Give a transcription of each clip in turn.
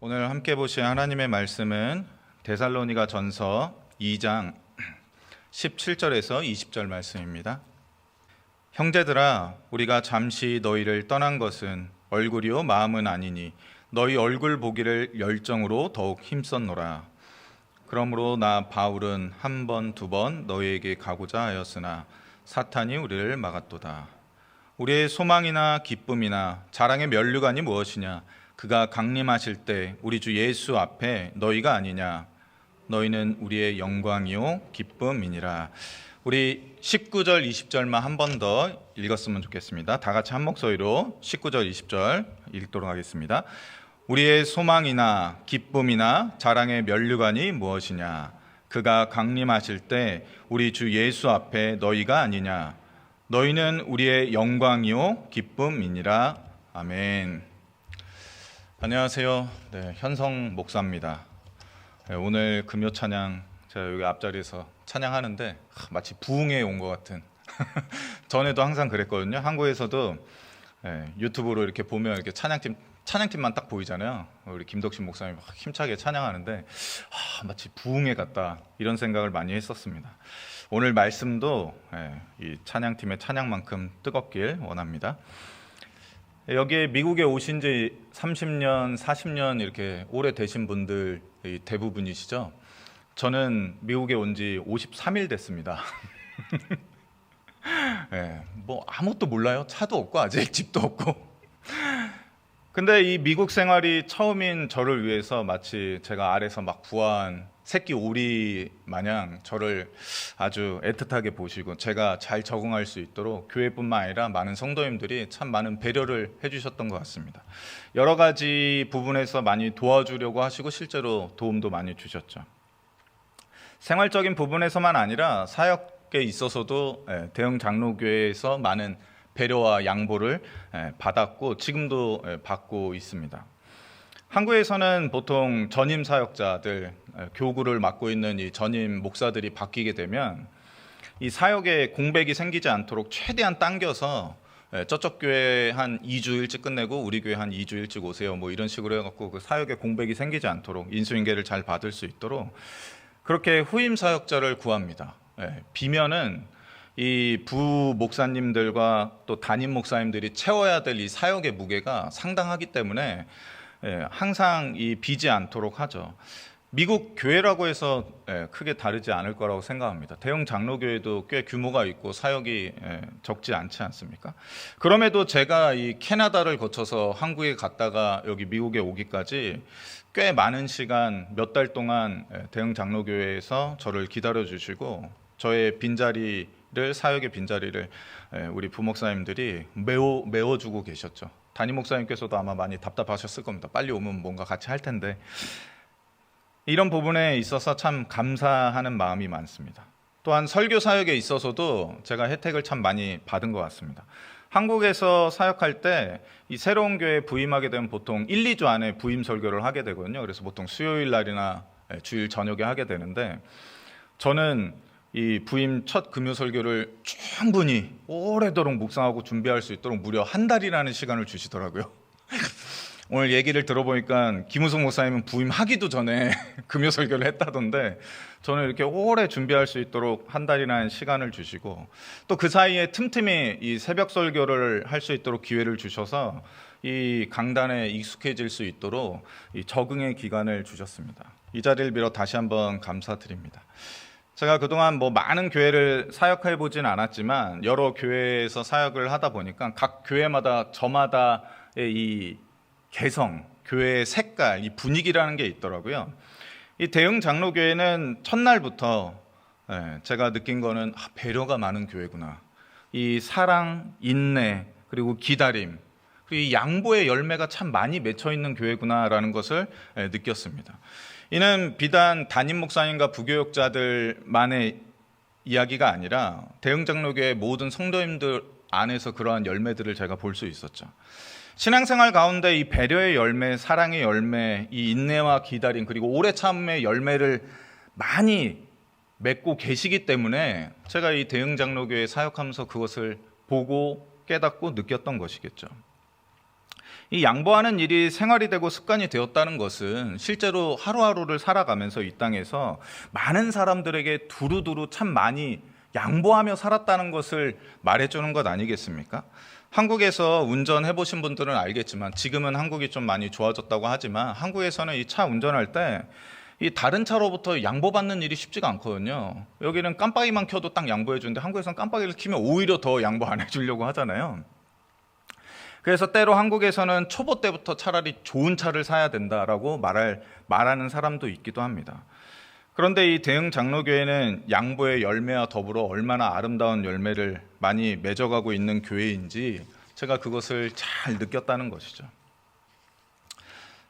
오늘 함께 보실 하나님의 말씀은 데살로니가 전서 2장 17절에서 20절 말씀입니다. 형제들아, 우리가 잠시 너희를 떠난 것은 얼굴이요 마음은 아니니 너희 얼굴 보기를 열정으로 더욱 힘썼노라. 그러므로 나 바울은 한 번, 두 번 너희에게 가고자 하였으나 사탄이 우리를 막았도다. 우리의 소망이나 기쁨이나 자랑의 면류관이 무엇이냐? 그가 강림하실 때 우리 주 예수 앞에 너희가 아니냐? 너희는 우리의 영광이요 기쁨이니라. 우리 19절 20절만 한 번 더 읽었으면 좋겠습니다. 다 같이 한 목소리로 19절 20절 읽도록 하겠습니다. 우리의 소망이나 기쁨이나 자랑의 면류관이 무엇이냐? 그가 강림하실 때 우리 주 예수 앞에 너희가 아니냐? 너희는 우리의 영광이요 기쁨이니라. 아멘. 안녕하세요. 현성 목사입니다. 오늘 금요 찬양 제가 여기 앞자리에서 찬양하는데 마치 부흥에 온 것 같은 전에도 항상 그랬거든요. 한국에서도 유튜브로 이렇게 보면 이렇게 찬양팀만 딱 보이잖아요. 우리 김덕신 목사님 힘차게 찬양하는데 마치 부흥회 같다 이런 생각을 많이 했었습니다. 오늘 말씀도 이 찬양팀의 찬양만큼 뜨겁길 원합니다. 여기에 미국에 오신 지 30년, 40년 이렇게 오래 되신 분들 대부분이시죠. 저는 미국에 온 지 53일 됐습니다. 뭐 아무것도 몰라요. 차도 없고 아직 집도 없고. 근데 이 미국 생활이 처음인 저를 위해서 마치 제가 알에서 막 부화한 새끼 오리 마냥 저를 아주 애틋하게 보시고 제가 잘 적응할 수 있도록 교회뿐만 아니라 많은 성도님들이 참 많은 배려를 해주셨던 것 같습니다. 여러 가지 부분에서 많이 도와주려고 하시고 실제로 도움도 많이 주셨죠. 생활적인 부분에서만 아니라 사역에 있어서도 대형 장로교회에서 많은 배려와 양보를 받았고 지금도 받고 있습니다. 한국에서는 보통 전임 사역자들, 교구를 맡고 있는 이 전임 목사들이 바뀌게 되면 이 사역에 공백이 생기지 않도록 최대한 당겨서 저쪽 교회 한 2주 일찍 끝내고 우리 교회 한 2주 일찍 오세요. 뭐 이런 식으로 해갖고 그 사역에 공백이 생기지 않도록 인수인계를 잘 받을 수 있도록 그렇게 후임 사역자를 구합니다. 비면은 이 부 목사님들과 또 담임 목사님들이 채워야 될 이 사역의 무게가 상당하기 때문에 항상 이 비지 않도록 하죠. 미국 교회라고 해서 크게 다르지 않을 거라고 생각합니다. 대형 장로교회도 꽤 규모가 있고 사역이 적지 않지 않습니까? 그럼에도 제가 이 캐나다를 거쳐서 한국에 갔다가 여기 미국에 오기까지 꽤 많은 시간 몇 달 동안 대형 장로교회에서 저를 기다려 주시고 저의 빈자리를 사역의 빈자리를 우리 부목사님들이 메워주고 계셨죠. 담임 목사님께서도 아마 많이 답답하셨을 겁니다. 빨리 오면 뭔가 같이 할 텐데. 이런 부분에 있어서 참 감사하는 마음이 많습니다. 또한 설교 사역에 있어서도 제가 혜택을 참 많이 받은 것 같습니다. 한국에서 사역할 때 이 새로운 교회에 부임하게 되면 보통 1, 2주 안에 부임 설교를 하게 되거든요. 그래서 보통 수요일 날이나 주일 저녁에 하게 되는데 저는 이 부임 첫 금요 설교를 충분히 오래도록 묵상하고 준비할 수 있도록 무려 한 달이라는 시간을 주시더라고요. 오늘 얘기를 들어보니까 김우성 목사님은 부임하기도 전에 금요 설교를 했다던데 저는 이렇게 오래 준비할 수 있도록 한 달이라는 시간을 주시고 또 그 사이에 틈틈이 이 새벽 설교를 할 수 있도록 기회를 주셔서 이 강단에 익숙해질 수 있도록 이 적응의 기간을 주셨습니다. 이 자리를 빌어 다시 한번 감사드립니다. 제가 그동안 뭐 많은 교회를 사역해 보진 않았지만 여러 교회에서 사역을 하다 보니까 각 교회마다 저마다의 이 개성, 교회의 색깔, 이 분위기라는 게 있더라고요. 이 대형 장로교회는 첫날부터 제가 느낀 거는 배려가 많은 교회구나. 이 사랑, 인내, 그리고 기다림, 그리고 이 양보의 열매가 참 많이 맺혀 있는 교회구나라는 것을 느꼈습니다. 이는 비단 담임 목사님과 부교역자들만의 이야기가 아니라 대형 장로교회 모든 성도님들 안에서 그러한 열매들을 제가 볼 수 있었죠. 신앙생활 가운데 이 배려의 열매, 사랑의 열매, 이 인내와 기다림 그리고 오래 참음의 열매를 많이 맺고 계시기 때문에 제가 이 대형 장로교회 사역하면서 그것을 보고 깨닫고 느꼈던 것이겠죠. 이 양보하는 일이 생활이 되고 습관이 되었다는 것은 실제로 하루하루를 살아가면서 이 땅에서 많은 사람들에게 두루두루 참 많이 양보하며 살았다는 것을 말해주는 것 아니겠습니까? 한국에서 운전해 보신 분들은 알겠지만, 지금은 한국이 좀 많이 좋아졌다고 하지만 한국에서는 이 차 운전할 때 이 다른 차로부터 양보받는 일이 쉽지가 않거든요. 여기는 깜빡이만 켜도 딱 양보해 주는데 한국에서는 깜빡이를 켜면 오히려 더 양보 안 해주려고 하잖아요. 그래서 때로 한국에서는 초보 때부터 차라리 좋은 차를 사야 된다라고 말하는 사람도 있기도 합니다. 그런데 이 대흥 장로교회는 양보의 열매와 더불어 얼마나 아름다운 열매를 많이 맺어가고 있는 교회인지 제가 그것을 잘 느꼈다는 것이죠.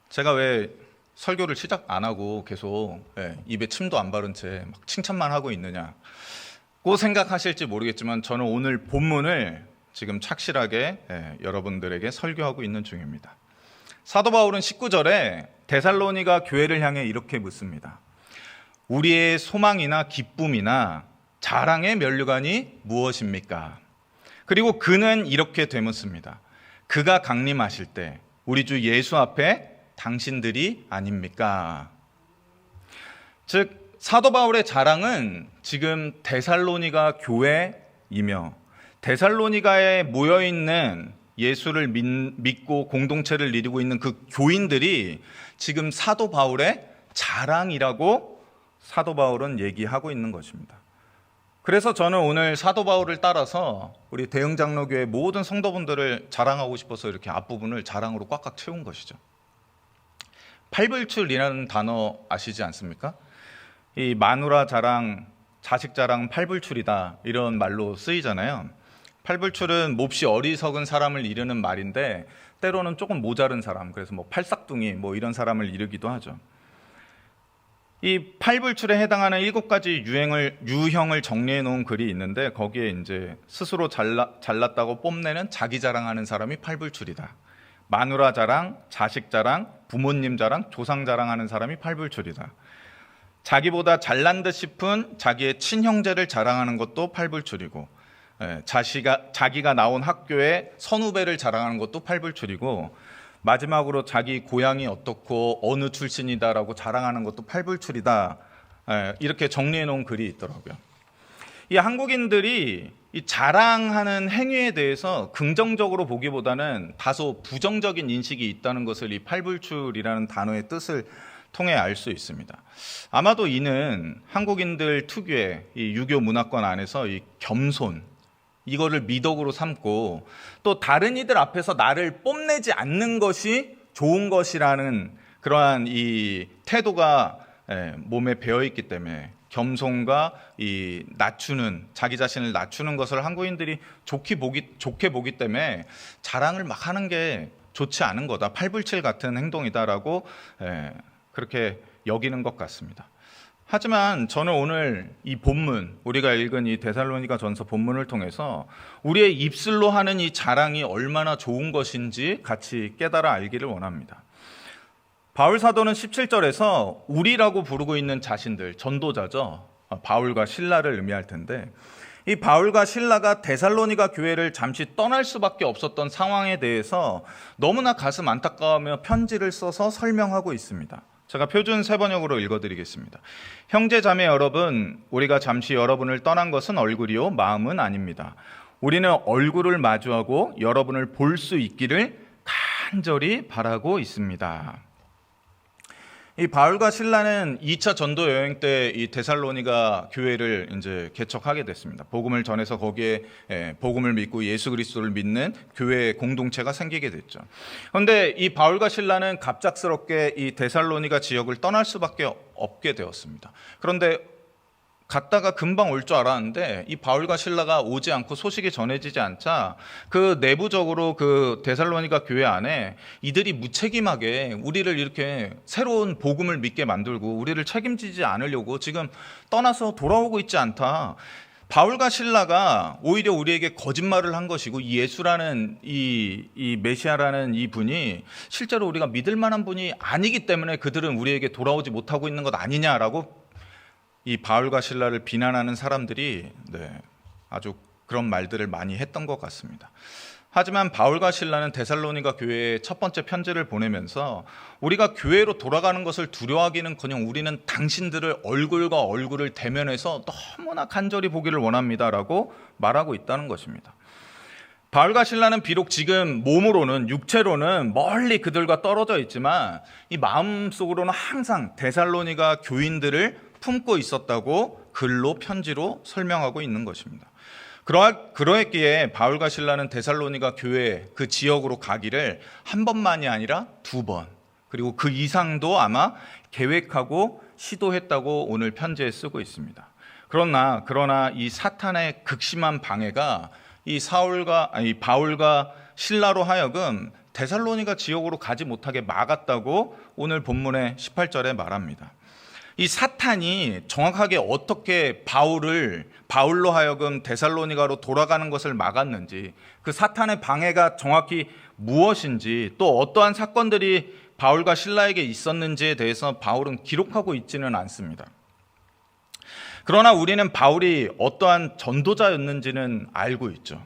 제가 왜 설교를 시작 안 하고 계속 입에 침도 안 바른 채 막 칭찬만 하고 있느냐고 생각하실지 모르겠지만, 저는 오늘 본문을 지금 착실하게 여러분들에게 설교하고 있는 중입니다. 사도 바울은 19절에 데살로니가 교회를 향해 이렇게 묻습니다. 우리의 소망이나 기쁨이나 자랑의 면류관이 무엇입니까? 그리고 그는 이렇게 되묻습니다. 그가 강림하실 때 우리 주 예수 앞에 당신들이 아닙니까? 즉 사도 바울의 자랑은 지금 데살로니가 교회이며 데살로니가에 모여있는 예수를 믿고 공동체를 이루고 있는 그 교인들이 지금 사도 바울의 자랑이라고 사도 바울은 얘기하고 있는 것입니다. 그래서 저는 오늘 사도 바울을 따라서 우리 대흥 장로교회 모든 성도분들을 자랑하고 싶어서 이렇게 앞부분을 자랑으로 꽉꽉 채운 것이죠. 팔불출이라는 단어 아시지 않습니까? 이 마누라 자랑, 자식 자랑 팔불출이다 이런 말로 쓰이잖아요. 팔불출은 몹시 어리석은 사람을 이르는 말인데 때로는 조금 모자른 사람, 그래서 뭐 팔싹둥이 뭐 이런 사람을 이르기도 하죠. 이 팔불출에 해당하는 7가지 유형을 정리해 놓은 글이 있는데, 거기에 이제 스스로 잘났다고 뽐내는 자기 자랑하는 사람이 팔불출이다. 마누라 자랑, 자식 자랑, 부모님 자랑, 조상 자랑하는 사람이 팔불출이다. 자기보다 잘난 듯 싶은 자기의 친형제를 자랑하는 것도 팔불출이고, 자기가 나온 학교의 선후배를 자랑하는 것도 팔불출이고, 마지막으로 자기 고향이 어떻고 어느 출신이다라고 자랑하는 것도 팔불출이다. 이렇게 정리해 놓은 글이 있더라고요. 이 한국인들이 이 자랑하는 행위에 대해서 긍정적으로 보기보다는 다소 부정적인 인식이 있다는 것을 이 팔불출이라는 단어의 뜻을 통해 알 수 있습니다. 아마도 이는 한국인들 특유의 이 유교 문화권 안에서 이 겸손, 이거를 미덕으로 삼고 또 다른 이들 앞에서 나를 뽐내지 않는 것이 좋은 것이라는 그러한 이 태도가 몸에 배어 있기 때문에 겸손과 이 낮추는, 자기 자신을 낮추는 것을 한국인들이 좋게 보기 때문에 자랑을 막 하는 게 좋지 않은 거다, 팔불칠 같은 행동이다라고 그렇게 여기는 것 같습니다. 하지만 저는 오늘 이 본문, 우리가 읽은 이 데살로니가 전서 본문을 통해서 우리의 입술로 하는 이 자랑이 얼마나 좋은 것인지 같이 깨달아 알기를 원합니다. 바울 사도는 17절에서 우리라고 부르고 있는 자신들, 전도자죠. 바울과 실라를 의미할 텐데, 이 바울과 실라가 데살로니가 교회를 잠시 떠날 수밖에 없었던 상황에 대해서 너무나 가슴 안타까워하며 편지를 써서 설명하고 있습니다. 제가 표준 세번역으로 읽어드리겠습니다. 형제 자매 여러분, 우리가 잠시 여러분을 떠난 것은 얼굴이요 마음은 아닙니다. 우리는 얼굴을 마주하고 여러분을 볼 수 있기를 간절히 바라고 있습니다. 이 바울과 실라는 2차 전도 여행 때 이 데살로니가 교회를 이제 개척하게 됐습니다. 복음을 전해서 거기에 복음을 믿고 예수 그리스도를 믿는 교회 공동체가 생기게 됐죠. 그런데 이 바울과 실라는 갑작스럽게 이 데살로니가 지역을 떠날 수밖에 없게 되었습니다. 그런데 갔다가 금방 올 줄 알았는데 이 바울과 실라가 오지 않고 소식이 전해지지 않자 그 내부적으로 그 데살로니가 교회 안에 이들이 무책임하게 우리를 이렇게 새로운 복음을 믿게 만들고 우리를 책임지지 않으려고 지금 떠나서 돌아오고 있지 않다. 바울과 실라가 오히려 우리에게 거짓말을 한 것이고 이 예수라는 이 메시아라는 이 분이 실제로 우리가 믿을 만한 분이 아니기 때문에 그들은 우리에게 돌아오지 못하고 있는 것 아니냐라고 이 바울과 실라를 비난하는 사람들이 아주 그런 말들을 많이 했던 것 같습니다. 하지만 바울과 실라는 데살로니가 교회에 첫 번째 편지를 보내면서 우리가 교회로 돌아가는 것을 두려워하기는커녕 우리는 당신들을 얼굴과 얼굴을 대면해서 너무나 간절히 보기를 원합니다라고 말하고 있다는 것입니다. 바울과 실라는 비록 지금 몸으로는, 육체로는 멀리 그들과 떨어져 있지만 이 마음속으로는 항상 데살로니가 교인들을 품고 있었다고 글로, 편지로 설명하고 있는 것입니다. 그러했기에 바울과 실라는 데살로니가 교회 그 지역으로 가기를 한 번만이 아니라 2번, 그리고 그 이상도 아마 계획하고 시도했다고 오늘 편지에 쓰고 있습니다. 그러나 이 사탄의 극심한 방해가 이 바울과 실라로 하여금 데살로니가 지역으로 가지 못하게 막았다고 오늘 본문의 18절에 말합니다. 이 사탄이 정확하게 어떻게 바울로 하여금 데살로니가로 돌아가는 것을 막았는지, 그 사탄의 방해가 정확히 무엇인지, 또 어떠한 사건들이 바울과 실라에게 있었는지에 대해서 바울은 기록하고 있지는 않습니다. 그러나 우리는 바울이 어떠한 전도자였는지는 알고 있죠.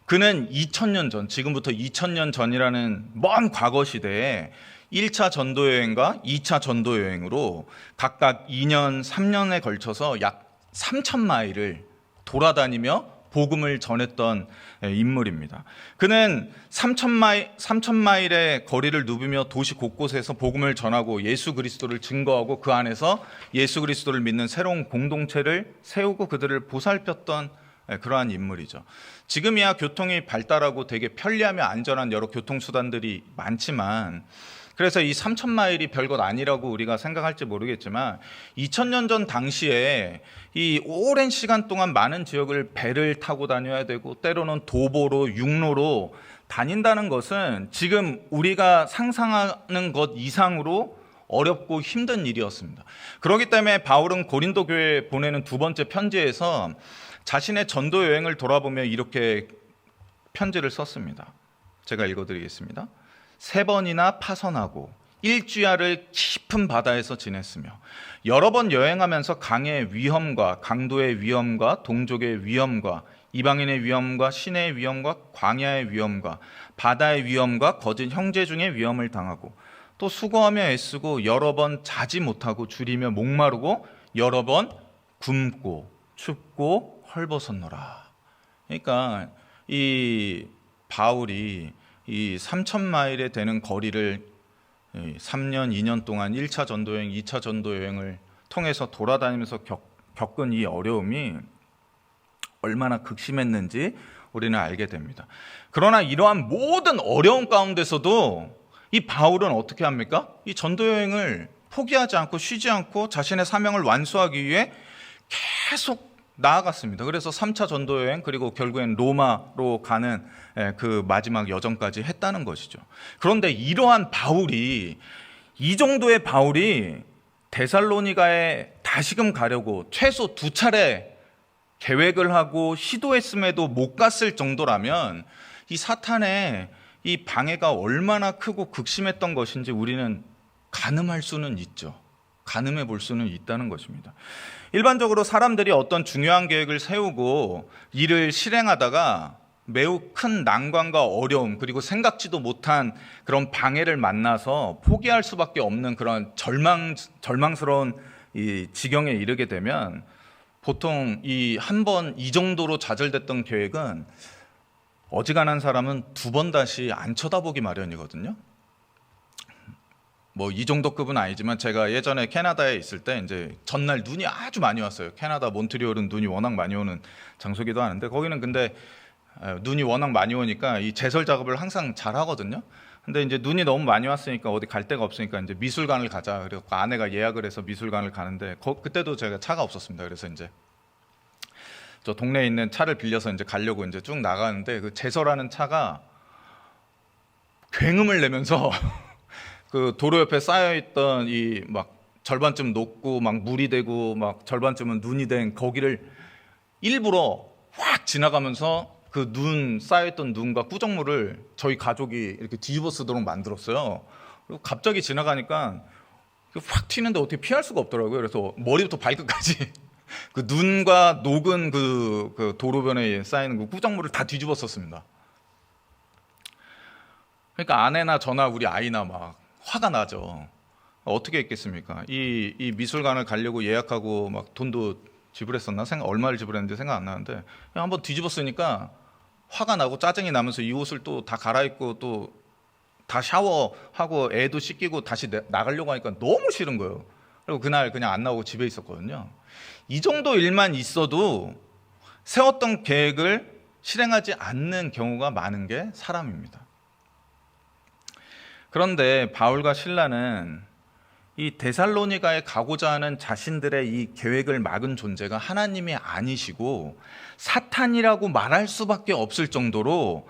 그는 2000년 전, 지금부터 2000년 전이라는 먼 과거 시대에 1차 전도여행과 2차 전도여행으로 각각 2년, 3년에 걸쳐서 약 3000마일을 돌아다니며 복음을 전했던 인물입니다. 그는 3000마일의 거리를 누비며 도시 곳곳에서 복음을 전하고 예수 그리스도를 증거하고 그 안에서 예수 그리스도를 믿는 새로운 공동체를 세우고 그들을 보살폈던 그러한 인물이죠. 지금이야 교통이 발달하고 되게 편리하며 안전한 여러 교통수단들이 많지만, 그래서 이 3000마일이 별것 아니라고 우리가 생각할지 모르겠지만 2000년 전 당시에 이 오랜 시간 동안 많은 지역을 배를 타고 다녀야 되고 때로는 도보로, 육로로 다닌다는 것은 지금 우리가 상상하는 것 이상으로 어렵고 힘든 일이었습니다. 그렇기 때문에 바울은 고린도 교회에 보내는 2번째 편지에서 자신의 전도 여행을 돌아보며 이렇게 편지를 썼습니다. 제가 읽어드리겠습니다. 3번이나 파선하고 일주야를 깊은 바다에서 지냈으며 여러 번 여행하면서 강의 위험과 강도의 위험과 동족의 위험과 이방인의 위험과 시내의 위험과 광야의 위험과 바다의 위험과 거짓 형제 중의 위험을 당하고 또 수고하며 애쓰고 여러 번 자지 못하고 줄이며 목마르고 여러 번 굶고 춥고 헐벗었노라. 그러니까 이 바울이 이 3000마일에 되는 거리를 3년, 2년 동안 1차 전도여행, 2차 전도여행을 통해서 돌아다니면서 겪은 이 어려움이 얼마나 극심했는지 우리는 알게 됩니다. 그러나 이러한 모든 어려움 가운데서도 이 바울은 어떻게 합니까? 이 전도여행을 포기하지 않고 쉬지 않고 자신의 사명을 완수하기 위해 계속 나아갔습니다. 그래서 3차 전도여행, 그리고 결국엔 로마로 가는 그 마지막 여정까지 했다는 것이죠. 그런데 이러한 바울이, 이 정도의 바울이 데살로니가에 다시금 가려고 최소 2차례 계획을 하고 시도했음에도 못 갔을 정도라면 이 사탄의 이 방해가 얼마나 크고 극심했던 것인지 우리는 가늠할 수는 있죠. 가늠해 볼 수는 있다는 것입니다. 일반적으로 사람들이 어떤 중요한 계획을 세우고 일을 실행하다가 매우 큰 난관과 어려움, 그리고 생각지도 못한 그런 방해를 만나서 포기할 수밖에 없는 그런 절망스러운 이 지경에 이르게 되면 보통 이 한 번 이 정도로 좌절됐던 계획은 어지간한 사람은 2번 다시 안 쳐다보기 마련이거든요. 뭐 이 정도 급은 아니지만 제가 예전에 캐나다에 있을 때 이제 전날 눈이 아주 많이 왔어요. 캐나다 몬트리올은 눈이 워낙 많이 오는 장소기도 하는데 거기는 근데 눈이 워낙 많이 오니까 이 제설 작업을 항상 잘 하거든요. 근데 이제 눈이 너무 많이 왔으니까 어디 갈 데가 없으니까 이제 미술관을 가자. 그래서 아내가 예약을 해서 미술관을 가는데 그때도 제가 차가 없었습니다. 그래서 이제 저 동네에 있는 차를 빌려서 이제 가려고 이제 쭉 나가는데 그 제설하는 차가 굉음을 내면서 그 도로 옆에 쌓여있던 이 막 절반쯤 녹고 막 물이 되고 막 절반쯤은 눈이 된 거기를 일부러 확 지나가면서 그 눈 쌓여있던 눈과 꾸정물을 저희 가족이 이렇게 뒤집어 쓰도록 만들었어요. 그리고 갑자기 지나가니까 확 튀는데 어떻게 피할 수가 없더라고요. 그래서 머리부터 발끝까지 그 눈과 녹은 그 도로변에 쌓이는 그 꾸정물을 다 뒤집어 썼습니다. 그러니까 아내나 저나 우리 아이나 막 화가 나죠. 어떻게 했겠습니까? 이 미술관을 가려고 예약하고 막 돈도 지불했었나? 얼마를 지불했는지 생각 안 나는데 그냥 한번 뒤집었으니까 화가 나고 짜증이 나면서 이 옷을 또 다 갈아입고 또 다 샤워하고 애도 씻기고 다시 나가려고 하니까 너무 싫은 거예요. 그리고 그날 그냥 안 나오고 집에 있었거든요. 이 정도 일만 있어도 세웠던 계획을 실행하지 않는 경우가 많은 게 사람입니다. 그런데 바울과 실라는 이 데살로니가에 가고자 하는 자신들의 이 계획을 막은 존재가 하나님이 아니시고 사탄이라고 말할 수밖에 없을 정도로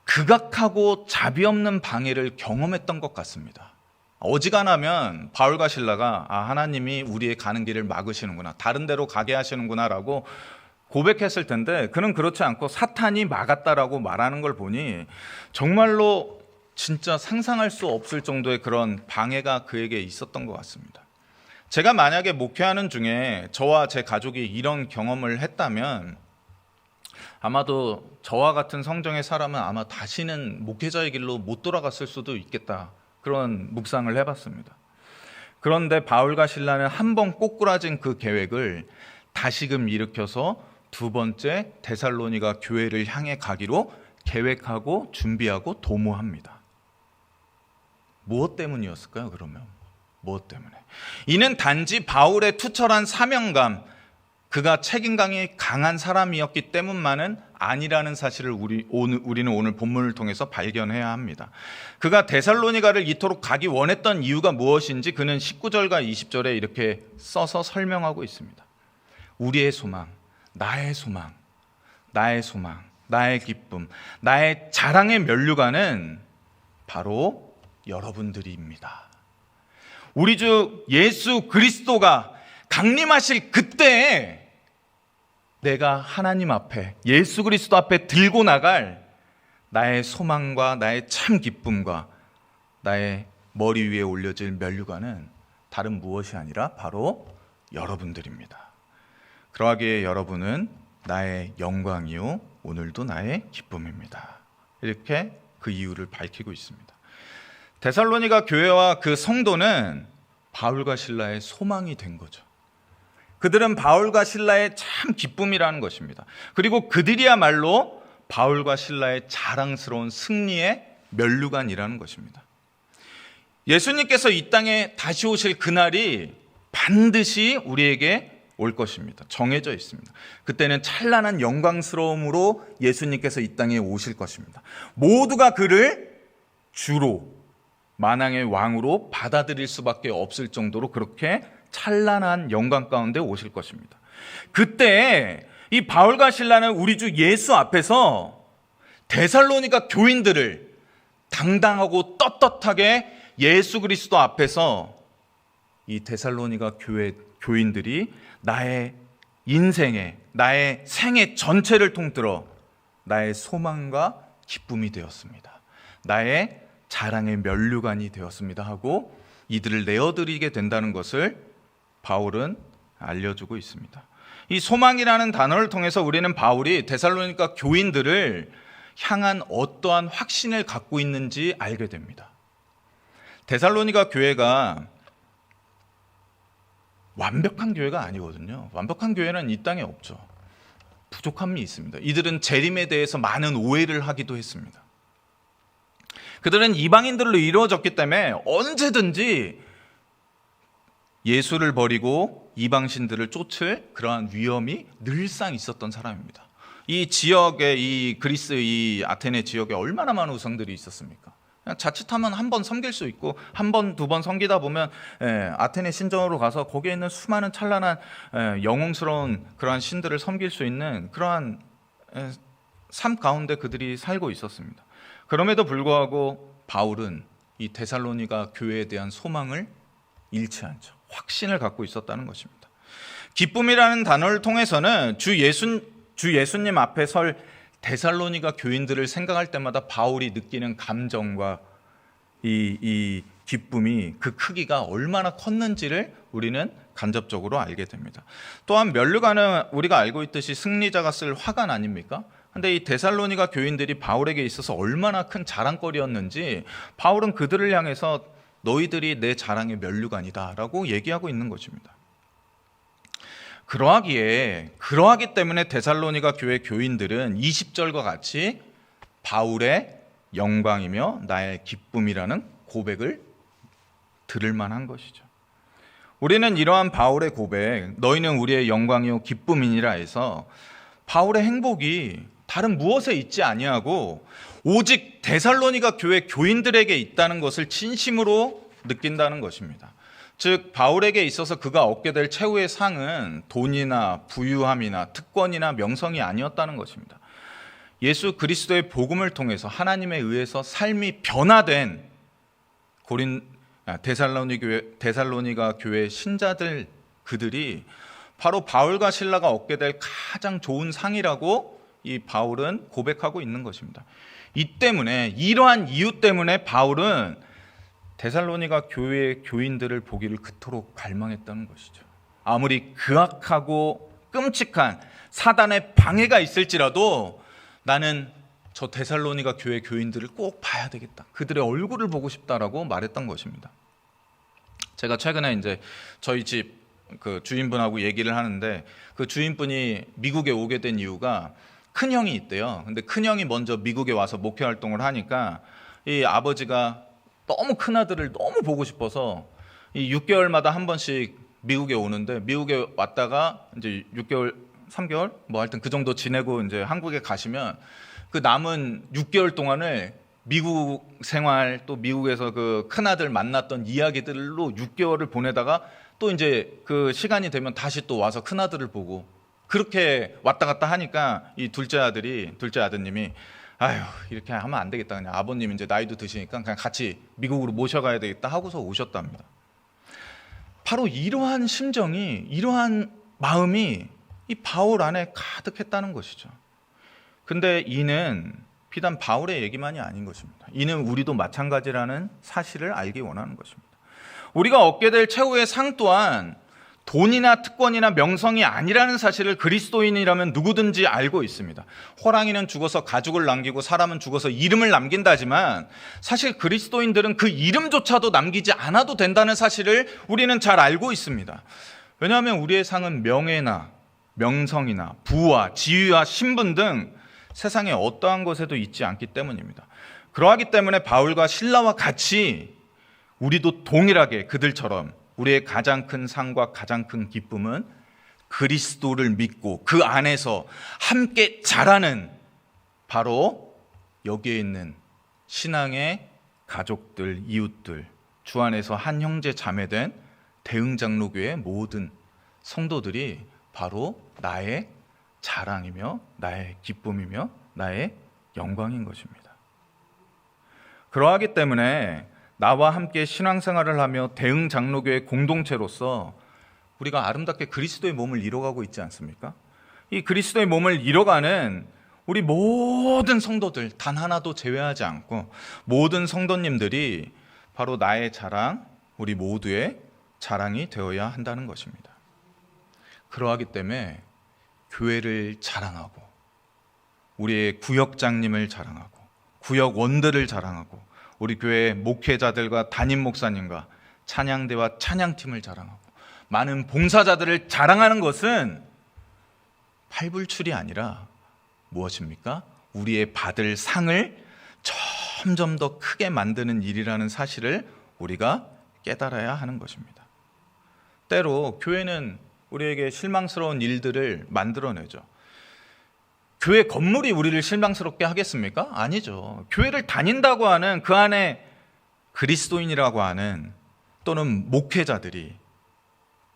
극악하고 자비 없는 방해를 경험했던 것 같습니다. 어지간하면 바울과 실라가 하나님이 우리의 가는 길을 막으시는구나, 다른 데로 가게 하시는구나 라고 고백했을 텐데, 그는 그렇지 않고 사탄이 막았다라고 말하는 걸 보니 정말로 진짜 상상할 수 없을 정도의 그런 방해가 그에게 있었던 것 같습니다. 제가 만약에 목회하는 중에 저와 제 가족이 이런 경험을 했다면 아마도 저와 같은 성정의 사람은 아마 다시는 목회자의 길로 못 돌아갔을 수도 있겠다, 그런 묵상을 해봤습니다. 그런데 바울과 실라는 한 번 꼬꾸라진 그 계획을 다시금 일으켜서 두 번째 데살로니가 교회를 향해 가기로 계획하고 준비하고 도모합니다. 무엇 때문이었을까요? 그러면 무엇 때문에? 이는 단지 바울의 투철한 사명감, 그가 책임감이 강한 사람이었기 때문만은 아니라는 사실을 우리는 오늘 본문을 통해서 발견해야 합니다. 그가 데살로니가를 이토록 가기 원했던 이유가 무엇인지 그는 19절과 20절에 이렇게 써서 설명하고 있습니다. 우리의 소망, 나의 소망, 나의 소망, 나의 기쁨, 나의 자랑의 면류관은 바로 여러분들입니다. 우리 주 예수 그리스도가 강림하실 그때에 내가 하나님 앞에, 예수 그리스도 앞에 들고 나갈 나의 소망과 나의 참 기쁨과 나의 머리 위에 올려질 면류관은 다른 무엇이 아니라 바로 여러분들입니다. 그러하기에 여러분은 나의 영광이요 오늘도 나의 기쁨입니다. 이렇게 그 이유를 밝히고 있습니다. 데살로니가 교회와 그 성도는 바울과 실라의 소망이 된 거죠. 그들은 바울과 실라의 참 기쁨이라는 것입니다. 그리고 그들이야말로 바울과 실라의 자랑스러운 승리의 면류관이라는 것입니다. 예수님께서 이 땅에 다시 오실 그날이 반드시 우리에게 올 것입니다. 정해져 있습니다. 그때는 찬란한 영광스러움으로 예수님께서 이 땅에 오실 것입니다. 모두가 그를 주로, 만왕의 왕으로 받아들일 수밖에 없을 정도로 그렇게 찬란한 영광 가운데 오실 것입니다. 그때 이 바울과 실라는 우리 주 예수 앞에서 데살로니가 교인들을 당당하고 떳떳하게 예수 그리스도 앞에서 이 데살로니가 교인들이 나의 인생에, 나의 생애 전체를 통틀어 나의 소망과 기쁨이 되었습니다. 나의 자랑의 면류관이 되었습니다 하고 이들을 내어드리게 된다는 것을 바울은 알려주고 있습니다. 이 소망이라는 단어를 통해서 우리는 바울이 데살로니가 교인들을 향한 어떠한 확신을 갖고 있는지 알게 됩니다. 데살로니가 교회가 완벽한 교회가 아니거든요. 완벽한 교회는 이 땅에 없죠. 부족함이 있습니다. 이들은 재림에 대해서 많은 오해를 하기도 했습니다. 그들은 이방인들로 이루어졌기 때문에 언제든지 예수를 버리고 이방신들을 쫓을 그러한 위험이 늘상 있었던 사람입니다. 이 지역에, 이 그리스, 이 아테네 지역에 얼마나 많은 우상들이 있었습니까? 그냥 자칫하면 한 번 섬길 수 있고 한 번, 두 번 섬기다 보면 아테네 신전으로 가서 거기에 있는 수많은 찬란한 영웅스러운 그러한 신들을 섬길 수 있는 그러한 삶 가운데 그들이 살고 있었습니다. 그럼에도 불구하고 바울은 이 데살로니가 교회에 대한 소망을 잃지 않죠. 확신을 갖고 있었다는 것입니다. 기쁨이라는 단어를 통해서는 주 예수님 앞에 설 데살로니가 교인들을 생각할 때마다 바울이 느끼는 감정과 이 기쁨이, 그 크기가 얼마나 컸는지를 우리는 간접적으로 알게 됩니다. 또한 면류관은 우리가 알고 있듯이 승리자가 쓸 화관 아닙니까? 근데 이 데살로니가 교인들이 바울에게 있어서 얼마나 큰 자랑거리였는지 바울은 그들을 향해서 너희들이 내 자랑의 면류관이다라고 얘기하고 있는 것입니다. 그러하기 때문에 데살로니가 교회 교인들은 20절과 같이 바울의 영광이며 나의 기쁨이라는 고백을 들을 만한 것이죠. 우리는 이러한 바울의 고백, 너희는 우리의 영광이요 기쁨이니라 해서 바울의 행복이 다른 무엇에 있지 아니하고 오직 데살로니가 교회 교인들에게 있다는 것을 진심으로 느낀다는 것입니다. 즉 바울에게 있어서 그가 얻게 될 최후의 상은 돈이나 부유함이나 특권이나 명성이 아니었다는 것입니다. 예수 그리스도의 복음을 통해서 하나님에 의해서 삶이 변화된 데살로니가 교회 신자들 그들이 바로 바울과 실라가 얻게 될 가장 좋은 상이라고 이 바울은 고백하고 있는 것입니다. 이러한 이유 때문에 바울은 데살로니가 교회의 교인들을 보기를 그토록 갈망했다는 것이죠. 아무리 극악하고 끔찍한 사단의 방해가 있을지라도 나는 저 데살로니가 교회 교인들을 꼭 봐야 되겠다. 그들의 얼굴을 보고 싶다라고 말했던 것입니다. 제가 최근에 이제 저희 집 그 주인분하고 얘기를 하는데 그 주인분이 미국에 오게 된 이유가 큰 형이 있대요. 근데 큰 형이 먼저 미국에 와서 목회 활동을 하니까 이 아버지가 너무 큰 아들을 너무 보고 싶어서 이 6개월마다 한 번씩 미국에 오는데 미국에 왔다가 이제 6개월, 3개월 뭐 하여튼 그 정도 지내고 이제 한국에 가시면 그 남은 6개월 동안을 미국 생활 또 미국에서 그 큰아들 만났던 이야기들로 6개월을 보내다가 또 이제 그 시간이 되면 다시 또 와서 큰아들을 보고 그렇게 왔다 갔다 하니까 이 둘째 아드님이 아휴 이렇게 하면 안 되겠다. 그냥 아버님 이제 나이도 드시니까 그냥 같이 미국으로 모셔가야 되겠다 하고서 오셨답니다. 바로 이러한 심정이 이러한 마음이 이 바울 안에 가득했다는 것이죠. 근데 이는 비단 바울의 얘기만이 아닌 것입니다. 이는 우리도 마찬가지라는 사실을 알기 원하는 것입니다. 우리가 얻게 될 최후의 상 또한 돈이나 특권이나 명성이 아니라는 사실을 그리스도인이라면 누구든지 알고 있습니다. 호랑이는 죽어서 가죽을 남기고 사람은 죽어서 이름을 남긴다지만 사실 그리스도인들은 그 이름조차도 남기지 않아도 된다는 사실을 우리는 잘 알고 있습니다. 왜냐하면 우리의 상은 명예나 명성이나 부와 지위와 신분 등 세상에 어떠한 것에도 있지 않기 때문입니다. 그러하기 때문에 바울과 실라와 같이 우리도 동일하게 그들처럼 우리의 가장 큰 상과 가장 큰 기쁨은 그리스도를 믿고 그 안에서 함께 자라는 바로 여기에 있는 신앙의 가족들, 이웃들, 주 안에서 한 형제 자매된 대흥장로교의 모든 성도들이 바로 나의 자랑이며 나의 기쁨이며 나의 영광인 것입니다. 그러하기 때문에 나와 함께 신앙생활을 하며 대흥장로교의 공동체로서 우리가 아름답게 그리스도의 몸을 이뤄가고 있지 않습니까? 이 그리스도의 몸을 이뤄가는 우리 모든 성도들 단 하나도 제외하지 않고 모든 성도님들이 바로 나의 자랑, 우리 모두의 자랑이 되어야 한다는 것입니다. 그러하기 때문에 교회를 자랑하고 우리의 구역장님을 자랑하고 구역원들을 자랑하고 우리 교회 목회자들과 담임 목사님과 찬양대와 찬양팀을 자랑하고 많은 봉사자들을 자랑하는 것은 팔불출이 아니라 무엇입니까? 우리의 받을 상을 점점 더 크게 만드는 일이라는 사실을 우리가 깨달아야 하는 것입니다. 때로 교회는 우리에게 실망스러운 일들을 만들어내죠. 교회 건물이 우리를 실망스럽게 하겠습니까? 아니죠. 교회를 다닌다고 하는 그 안에 그리스도인이라고 하는 또는 목회자들이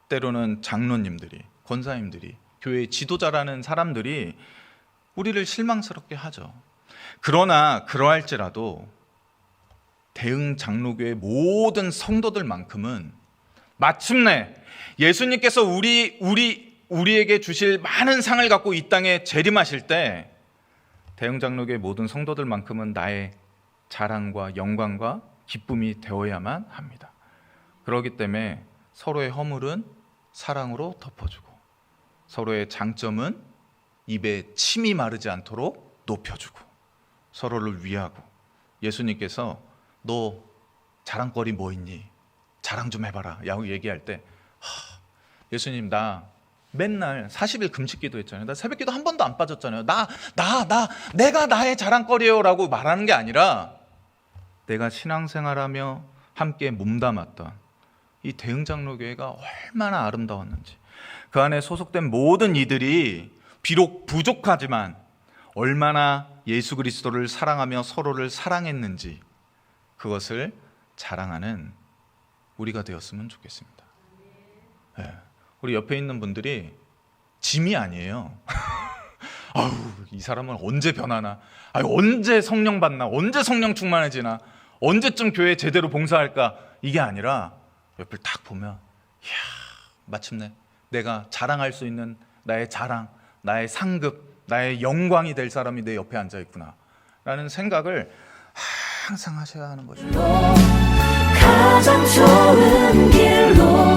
때로는 장로님들이 권사님들이 교회의 지도자라는 사람들이 우리를 실망스럽게 하죠. 그러나 그러할지라도 대흥장로교의 모든 성도들만큼은 마침내 예수님께서 우리에게 주실 많은 상을 갖고 이 땅에 재림하실 때 대흥장로교의 모든 성도들만큼은 나의 자랑과 영광과 기쁨이 되어야만 합니다. 그렇기 때문에 서로의 허물은 사랑으로 덮어주고 서로의 장점은 입에 침이 마르지 않도록 높여주고 서로를 위하고, 예수님께서 너 자랑거리 뭐 있니? 자랑 좀 해봐라 라고 얘기할 때 예수님 나 맨날 40일 금식기도 했잖아요. 나 새벽기도 한 번도 안 빠졌잖아요. 내가 나의 자랑거리예요 라고 말하는 게 아니라 내가 신앙생활하며 함께 몸담았던 이 대흥장로교회가 얼마나 아름다웠는지, 그 안에 소속된 모든 이들이 비록 부족하지만 얼마나 예수 그리스도를 사랑하며 서로를 사랑했는지, 그것을 자랑하는 우리가 되었으면 좋겠습니다. 네. 우리 옆에 있는 분들이 짐이 아니에요. 아우, 이 사람은 언제 변하나, 언제 성령 받나, 언제 성령 충만해지나, 언제쯤 교회 제대로 봉사할까, 이게 아니라 옆을 딱 보면 이야, 마침내 내가 자랑할 수 있는 나의 자랑, 나의 상급, 나의 영광이 될 사람이 내 옆에 앉아 있구나 라는 생각을 항상 하셔야 하는 거죠. 가장 좋은 길로